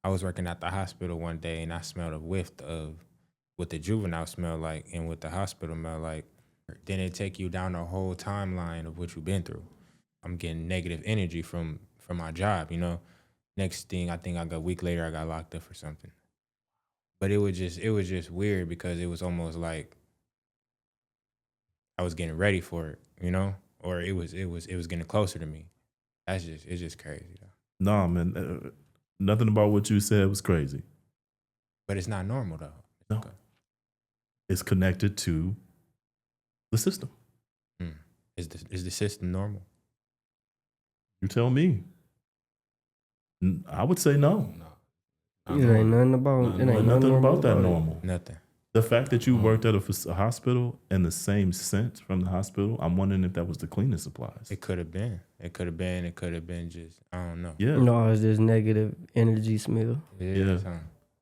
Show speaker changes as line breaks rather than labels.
I was working at the hospital one day and I smelled a whiff of what the juvenile smell like and what the hospital smell like. Then it take you down the whole timeline of what you've been through. I'm getting negative energy from my job, you know. Next thing I think I got a week later I got locked up for something. But it was just weird because it was almost like I was getting ready for it, you know? Or it was getting closer to me. It's just crazy though.
Nah, man, nothing about what you said was crazy.
But it's not normal though.
No,
Okay.
it's connected to the system.
Hmm. Is the system normal?
You tell me. I would say no.
It ain't nothing about it. Ain't
Nothing about that
it.
normal.
Nothing.
The fact that you worked at a hospital and the same scent from the hospital, I'm wondering if that was the cleaning supplies.
It could have been. It could have been. It could have been just I don't know.
Yeah.
No, it's just negative energy smell.
It
Yeah.
is, huh?